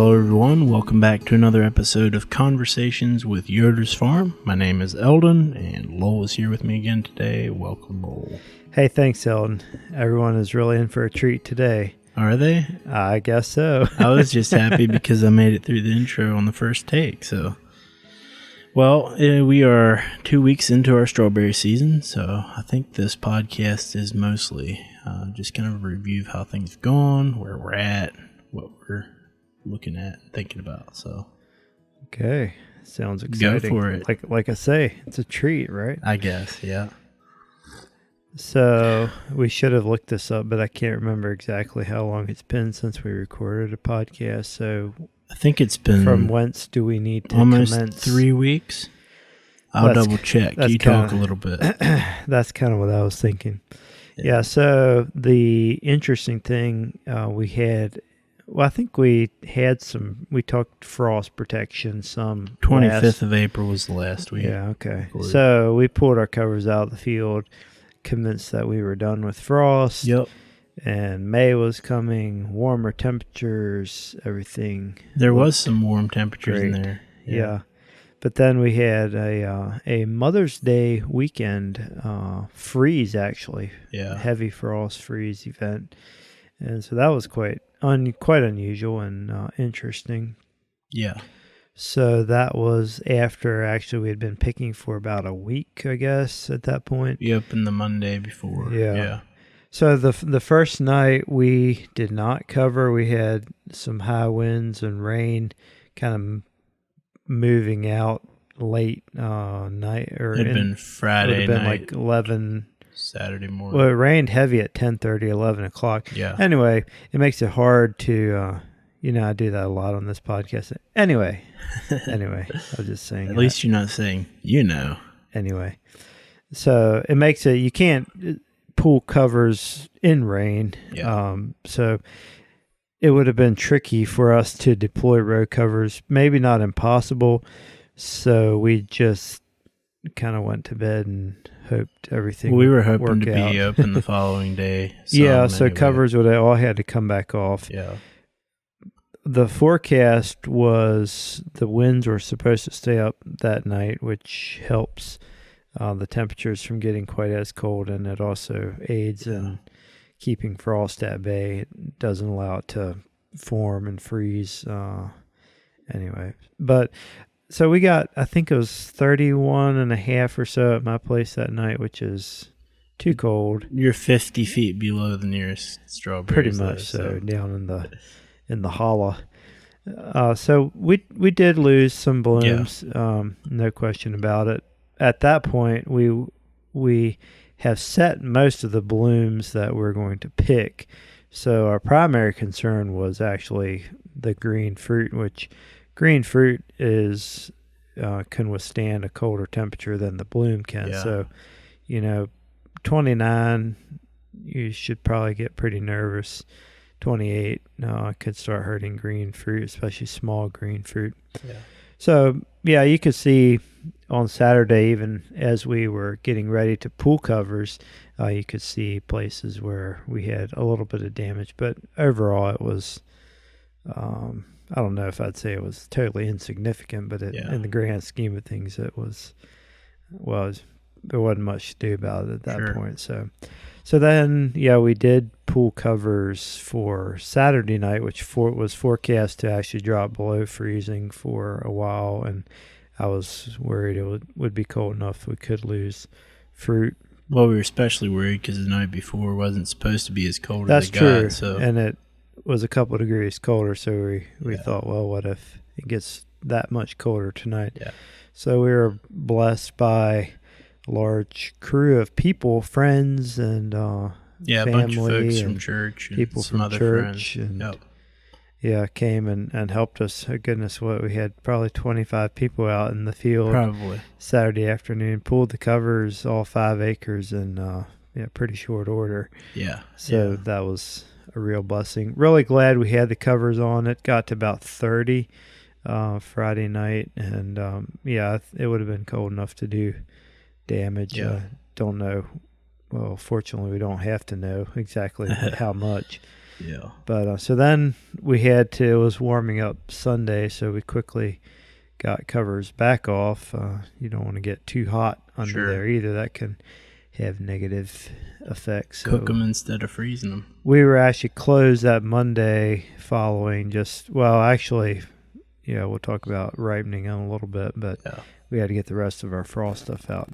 Hello everyone, welcome back to another episode of Conversations with Yoders Farm. My name is Eldon, and Lowell is here with me again today. Welcome, Lowell. Hey, thanks, Eldon. Everyone is really in for a treat today. Are they? I guess so. I was just happy because I made it through the intro on the first take, so... Well, we are 2 weeks into our strawberry season, so I think this podcast is mostly just kind of a review of how things have gone, where we're at, what we're looking at, thinking about. So, okay, sounds exciting. Go for it. Like I say, it's a treat, right? I guess, yeah. So we should have looked this up, but I can't remember exactly how long it's been since we recorded a podcast. So I think it's been from whence do we need to almost commence? 3 weeks. I'll double check. You talk a little bit. That's kind of what I was thinking. Yeah. So the interesting thing we had. Well, I think we talked frost protection some. 25th of April was the last week. Yeah, okay. So we pulled our covers out of the field, convinced that we were done with frost. Yep. And May was coming, warmer temperatures, everything. There was some warm temperatures in there. Yeah. But then we had a Mother's Day weekend freeze, actually. Yeah. Heavy frost freeze event. And so that was quite unusual and interesting. Yeah. So that was after actually we had been picking for about a week, I guess, at that point. Yep, and the Monday before. Yeah. So the first night we did not cover. We had some high winds and rain kind of moving out late night. Or it had been Friday night. It would have been like 11... Saturday morning. Well, it rained heavy at 10:30, 11 o'clock. Yeah. Anyway, it makes it hard to, I do that a lot on this podcast. Anyway, I was just saying. At least you're not saying, Anyway, so it makes it, you can't pull covers in rain. Yeah. So it would have been tricky for us to deploy row covers, maybe not impossible. So we just kind of went to bed and hoped everything we were hoping work to out. be open the following day. So covers would all had to come back off. Yeah. The forecast was the winds were supposed to stay up that night, which helps the temperatures from getting quite as cold, and it also aids in keeping frost at bay. It doesn't allow it to form and freeze. Anyway, but so we got, I think it was 31 and a half or so at my place that night, which is too cold. You're 50 feet below the nearest strawberries. Pretty much so, down in the hollow. So we did lose some blooms, no question about it. At that point, we have set most of the blooms that we're going to pick. So our primary concern was actually the green fruit, which green fruit is can withstand a colder temperature than the bloom can. Yeah. So, 29, you should probably get pretty nervous. 28 could start hurting green fruit, especially small green fruit. Yeah. So, you could see on Saturday, even as we were getting ready to pull covers, you could see places where we had a little bit of damage. But overall, it was... I don't know if I'd say it was totally insignificant, but in the grand scheme of things, there wasn't much to do about it at that point. So then, we did pull covers for Saturday night, which was forecast to actually drop below freezing for a while, and I was worried it would be cold enough we could lose fruit. Well, we were especially worried because the night before wasn't supposed to be as cold as it got. That's true, and it was a couple of degrees colder, so we thought, well, what if it gets that much colder tonight? Yeah. So we were blessed by a large crew of people, friends, and family, a bunch of folks from church, and people some from other church, friends. and came and helped us. Oh, goodness, we had probably 25 people out in the field. Probably Saturday afternoon, pulled the covers, all 5 acres, in pretty short order. Yeah. So that was a real blessing. Really glad we had the covers on. It got to about 30 Friday night, and it would have been cold enough to do damage. Don't know. Well, fortunately, we don't have to know exactly how much. Yeah. But so then it was warming up Sunday, so we quickly got covers back off. You don't want to get too hot under there either. That can have negative effects. So cook them instead of freezing them. We were actually closed that Monday following we'll talk about ripening in a little bit, but we had to get the rest of our frost stuff out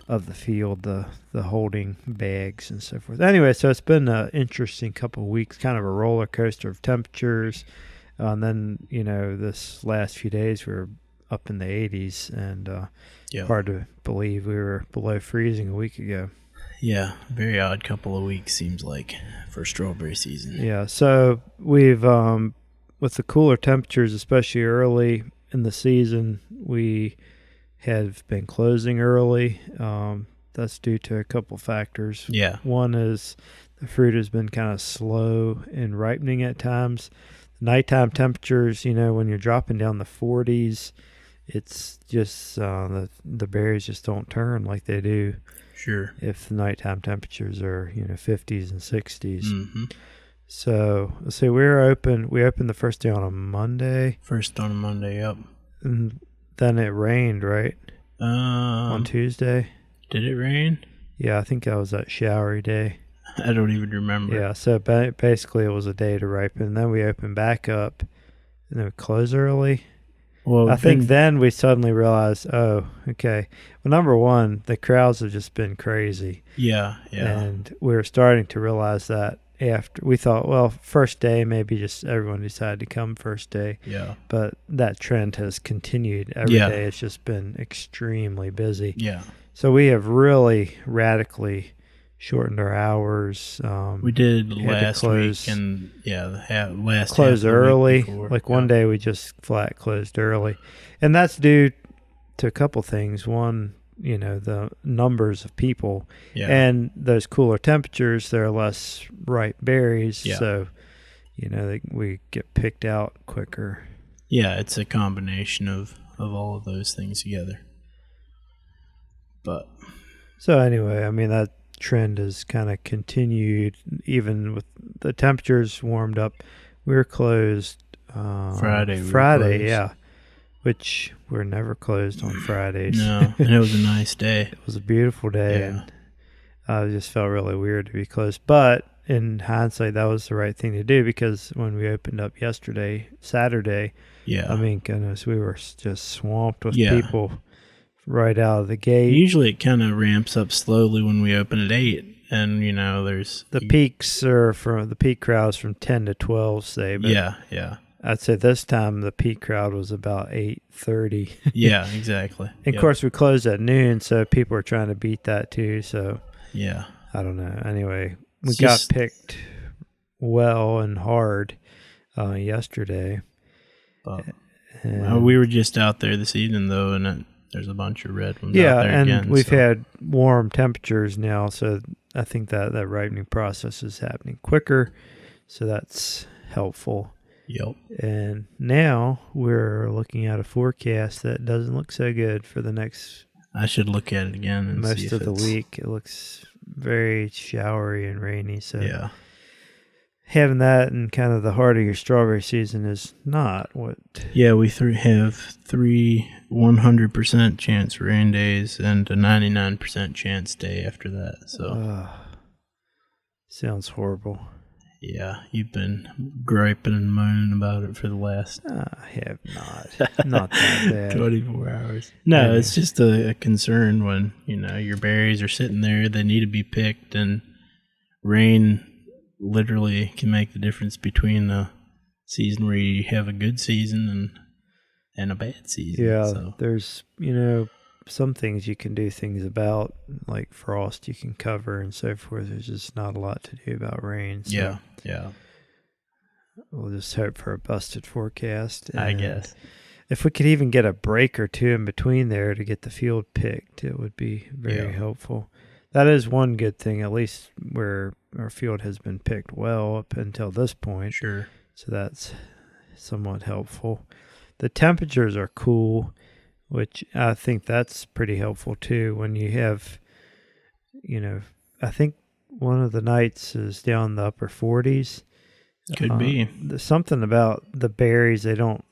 of the field, the holding bags and so forth. Anyway, so it's been an interesting couple of weeks, kind of a roller coaster of temperatures. And then, this last few days we were up in the 80s, and hard to believe we were below freezing a week ago. Yeah, very odd couple of weeks, seems like, for strawberry season. Yeah, so we've, with the cooler temperatures, especially early in the season, we have been closing early. That's due to a couple factors. Yeah. One is the fruit has been kind of slow in ripening at times. Nighttime temperatures, when you're dropping down the 40s, it's just the berries just don't turn like they do. Sure. If the nighttime temperatures are 50s and 60s. Mm-hmm. So let's see, we opened the first day on a Monday. First on a Monday, yep. And then it rained, right? On Tuesday. Did it rain? Yeah, I think that was that showery day. I don't even remember. Yeah, so basically it was a day to ripen. And then we opened back up, and then we closed early. Well, I think then we suddenly realized, oh, okay. Well, number one, the crowds have just been crazy. Yeah. And we were starting to realize that after we thought, well, first day, maybe just everyone decided to come first day. Yeah. But that trend has continued. Every day it's just been extremely busy. Yeah. So we have really radically shortened our hours. We did last week, and last close early. One day we just flat closed early, and that's due to a couple things. One, the numbers of people, and those cooler temperatures. There are less ripe berries, so we get picked out quicker. Yeah, it's a combination of all of those things together. But so anyway, I mean that trend has kind of continued even with the temperatures warmed up. We were closed Friday, yeah, which we're never closed on Fridays. No, and it was a nice day. It was a beautiful day, and I just felt really weird to be closed. But in hindsight, that was the right thing to do, because when we opened up Saturday, I mean, goodness, we were just swamped with people right out of the gate. Usually it kind of ramps up slowly when we open at 8, and there's the peaks are from the peak crowds from 10 to 12, say. But I'd say this time the peak crowd was about 8:30. Yeah, exactly. And of course we closed at noon, so people are trying to beat that too. So I don't know. Anyway, we got picked well and hard yesterday. We were just out there this evening though, and there's a bunch of red ones out there and again. We've had warm temperatures now, so I think that ripening process is happening quicker, so that's helpful. Yep. And now we're looking at a forecast that doesn't look so good for the next... I should look at it again and most see if of the week. It looks very showery and rainy, so having that in kind of the heart of your strawberry season is not what... Yeah, we have 3 100% chance rain days and a 99% chance day after that. So sounds horrible. Yeah, you've been griping and moaning about it for the last... I have not. Not that bad. 24 hours. No, it's just a concern when, your berries are sitting there. They need to be picked, and rain literally can make the difference between a season where you have a good season and a bad season. Yeah, so there's, some things you can do things about, like frost you can cover and so forth. There's just not a lot to do about rain. So yeah. We'll just hope for a busted forecast. I guess. If we could even get a break or two in between there to get the field picked, it would be very helpful. That is one good thing, at least where our field has been picked well up until this point. Sure. So that's somewhat helpful. The temperatures are cool, which I think that's pretty helpful too. When you have, I think one of the nights is down in the upper 40s, Could be. There's something about the berries, they don't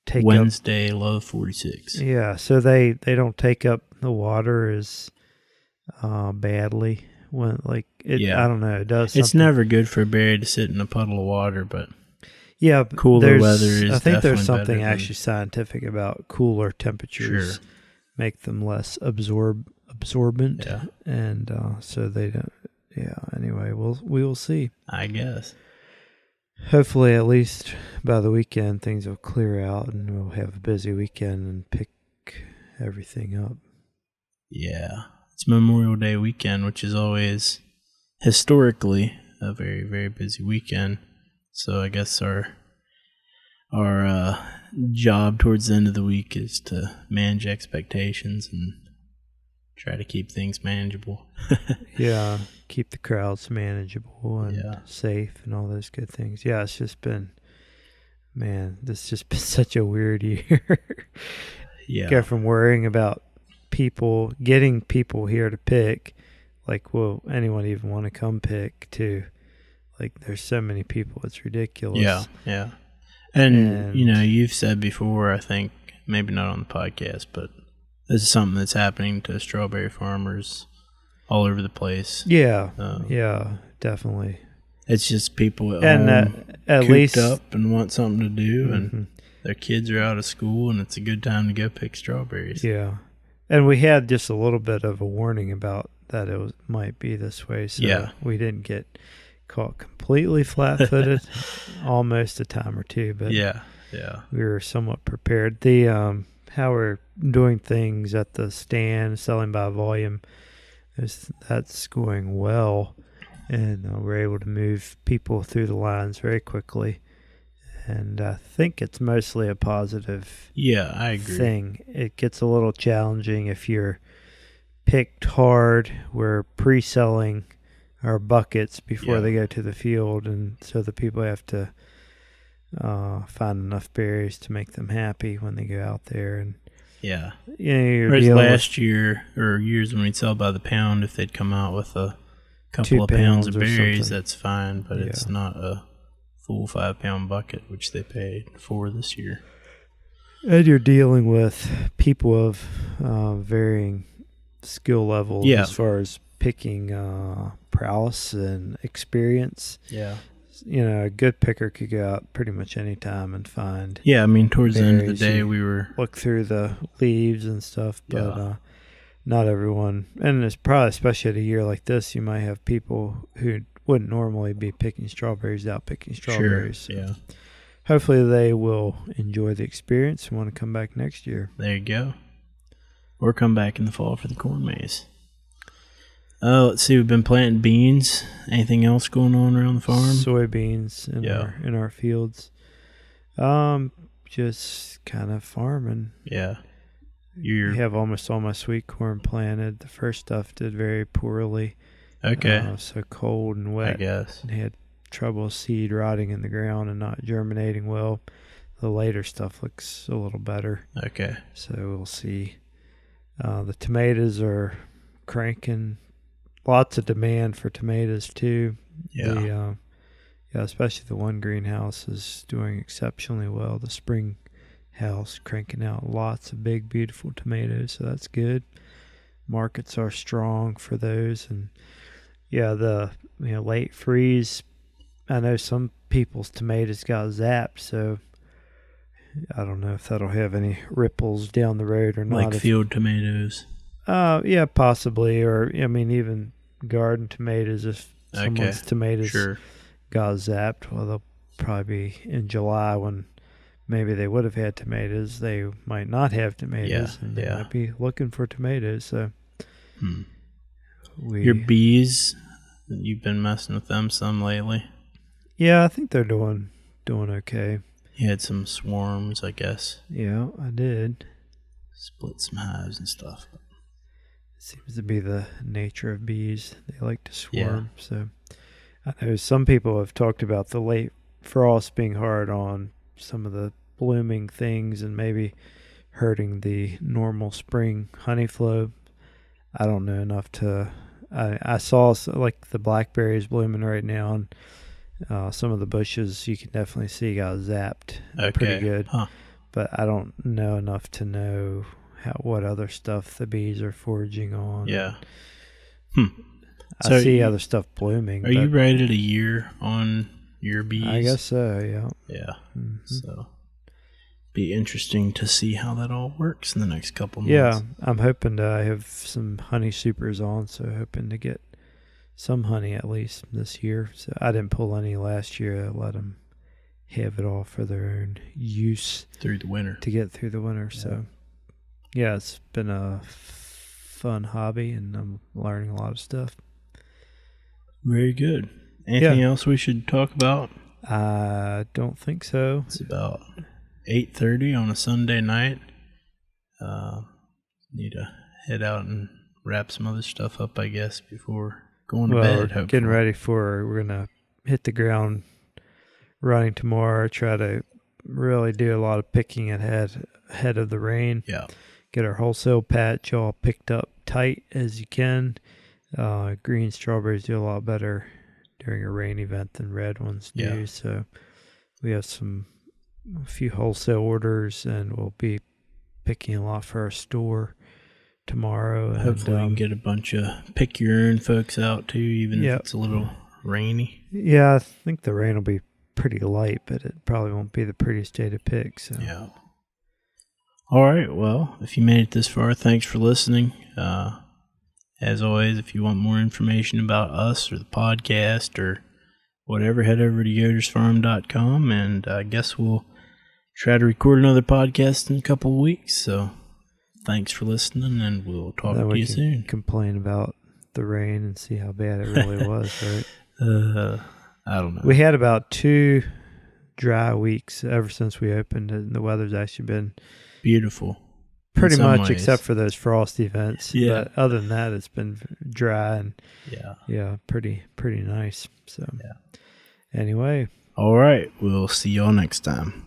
take Wednesday, low 46. Yeah, so they don't take up the water as badly when I don't know, it does something. It's never good for a berry to sit in a puddle of water, but yeah, cooler weather is I think there's definitely something better actually scientific about cooler temperatures. Sure. Make them less absorbent. Yeah. And so they don't. Yeah. Anyway, we will see. I guess. Hopefully, at least by the weekend, things will clear out, and we'll have a busy weekend and pick everything up. Yeah, it's Memorial Day weekend, which is always historically a very, very busy weekend. So I guess our job towards the end of the week is to manage expectations and try to keep things manageable. Yeah, keep the crowds manageable and safe and all those good things. Yeah, it's just been, man, this has just been such a weird year. Yeah. Go from worrying about getting people here to pick, like, will anyone even want to come pick, to, like, there's so many people, it's ridiculous. Yeah. And you've said before, I think, maybe not on the podcast, but this is something that's happening to strawberry farmers all over the place. Yeah, definitely. It's just people at home at cooped least up and want something to do, and their kids are out of school, and it's a good time to go pick strawberries. Yeah, and we had just a little bit of a warning about that might be this way, so we didn't get caught completely flat-footed almost a time or two, but we were somewhat prepared. The how we're doing things at the stand, selling by volume, that's going well, and we're able to move people through the lines very quickly, and I think it's mostly a positive I agree. thing. It gets a little challenging if you're picked hard. We're pre-selling our buckets before they go to the field, and so the people have to find enough berries to make them happy when they go out there. And whereas last year or years when we'd sell by the pound, if they'd come out with a couple of pounds of berries, that's fine, but it's not a full 5-pound bucket, which they paid for this year. And you're dealing with people of varying skill levels as far as picking prowess and experience. Yeah. A good picker could go out pretty much any time and find. Yeah, I mean, towards the end of the day, we were look through the leaves and stuff, but not everyone. And it's probably, especially at a year like this, you might have people who wouldn't normally be picking strawberries out picking strawberries. Sure, so hopefully they will enjoy the experience and want to come back next year. There you go. Or come back in the fall for the corn maze. Let's see. We've been planting beans. Anything else going on around the farm? Soybeans in our fields. Just kind of farming. Yeah. You have almost all my sweet corn planted. The first stuff did very poorly. Okay. So cold and wet. I guess. And had trouble seed rotting in the ground and not germinating well. The later stuff looks a little better. Okay. So we'll see. The tomatoes are cranking. Lots of demand for tomatoes too. Yeah. Especially the one greenhouse is doing exceptionally well. The spring house cranking out lots of big, beautiful tomatoes, so that's good. Markets are strong for those, and the late freeze. I know some people's tomatoes got zapped, so I don't know if that'll have any ripples down the road or not. Like field tomatoes. Yeah, possibly, or even garden tomatoes. If someone's tomatoes got zapped, well, they'll probably be in July when maybe they would have had tomatoes. They might not have tomatoes, and they might be looking for tomatoes. So, your bees, you've been messing with them some lately. Yeah, I think they're doing okay. You had some swarms, I guess. Yeah, I did. Split some hives and stuff. Seems to be the nature of bees. They like to swarm. Yeah. So I know some people have talked about the late frost being hard on some of the blooming things and maybe hurting the normal spring honey flow. I don't know enough to... I saw like the blackberries blooming right now, and Some of the bushes you can definitely see got zapped Okay. pretty good. Huh. But I don't know enough to know what other stuff the bees are foraging on. Yeah. I So see other stuff blooming. Are you rated a year on your bees? I guess so, yeah. Yeah. Mm-hmm. So be interesting to see how that all works in the next couple months. Yeah, I'm hoping to have some honey supers on, so hoping to get some honey at least this year. So I didn't pull any last year. I let them have it all for their own use through the winter to get through the winter. Yeah. So yeah, it's been a fun hobby, and I'm learning a lot of stuff. Very good. Anything else we should talk about? I don't think so. It's about 8:30 on a Sunday night. Need to head out and wrap some other stuff up, I guess, before going to bed. Hopefully. Getting ready we're gonna hit the ground running tomorrow. Try to really do a lot of picking ahead of the rain. Yeah. Get our wholesale patch all picked up tight as you can. Green strawberries do a lot better during a rain event than red ones do. Yeah. So we have a few wholesale orders, and we'll be picking a lot for our store tomorrow. Hopefully we can get a bunch of pick your own folks out too, even if it's a little rainy. Yeah, I think the rain will be pretty light, but it probably won't be the prettiest day to pick. So. Yeah. All right. Well, if you made it this far, thanks for listening. As always, if you want more information about us or the podcast or whatever, head over to yodersfarm.com, and I guess we'll try to record another podcast in a couple of weeks. So thanks for listening, and we'll talk to you soon. Complain about the rain and see how bad it really was, right? I don't know. We had about 2 dry weeks ever since we opened, and the weather's actually been beautiful. Pretty much, except for those frost events. Yeah. But other than that, it's been dry and pretty nice. So anyway. All right. We'll see y'all next time.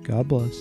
God bless.